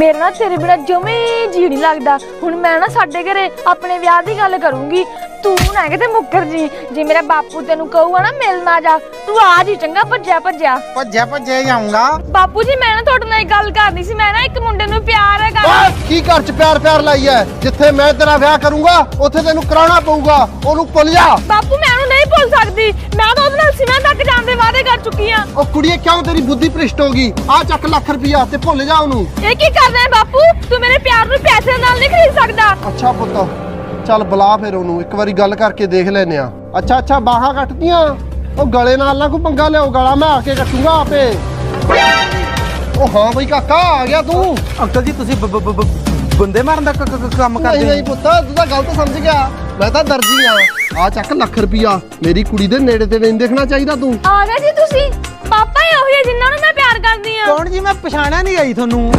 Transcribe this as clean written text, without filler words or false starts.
मेरे ना तेरे बिना जमे जी नहीं लगता। हुण मैं ना साडे घरे अपने ब्याह दी गल करूंगी, तू ना किते मुक्कर जी। जे मेरा बापू तेनू कहूगा ना मिलना जा, तू आ जी चंगा भज्जा भज्जा। भज्जा भज्जे जाऊंगा। बापू जी मैं ना तुहाडे नाल गल करनी सी, मैं ना एक मुंडे नू प्यार हैगा। बस की घर च प्यार प्यार लाई है, जिथे मैं तेरा ब्याह करूंगा उथे तेनू कराना पऊगा, ओनू भुल जा। बापू मैं ओनू नहीं भुल सकदी, मैं तो ओदे नाल सिवा तक जाण दे वादे कर चुकी हां। ओ कुड़िए क्यों तेरी बुद्धि भ्रिष्ट होगी? आ चक लाख रुपया ते भुल जा ओनू। ये की कर रहा है बापू? तू मेरे प्यार नू पैसे नाल नहीं खरीद सकदा। अच्छा पुत्त चल बुला फिर ओनू, एक बारी गल करके देख लेने आ। अच्छा अच्छा बाहां कटदियां, ओ गले नाल ना कोई पंगा लियो, गला मैं आके कटूंगा आपे। ओ हां बई काका आ गया तू। अंकल जी तुसी बंदे मारन दा काम नहीं करदे? नहीं पुत्त तू ਤਾਂ गलत समझ गया, मैं ਤਾਂ दर्जी आ ਚੱਕ ਲੱਖ ਰੁਪਿਆ, ਮੇਰੀ ਕੁੜੀ ਦੇ ਨੇੜੇ ਤੇ ਨਹੀਂ ਦੇਖਣਾ ਚਾਹੀਦਾ ਤੂੰ। ਆ ਗਏ ਜੀ ਤੁਸੀਂ? ਪਾਪਾ ਹੀ ਉਹੀ ਹੈ ਜਿਨ੍ਹਾਂ ਨੂੰ ਮੈਂ ਪਿਆਰ ਕਰਦੀ ਆ। ਕੌਣ ਜੀ? ਮੈਂ ਪਛਾਣਿਆ ਨਹੀਂ ਆਈ ਤੁਹਾਨੂੰ।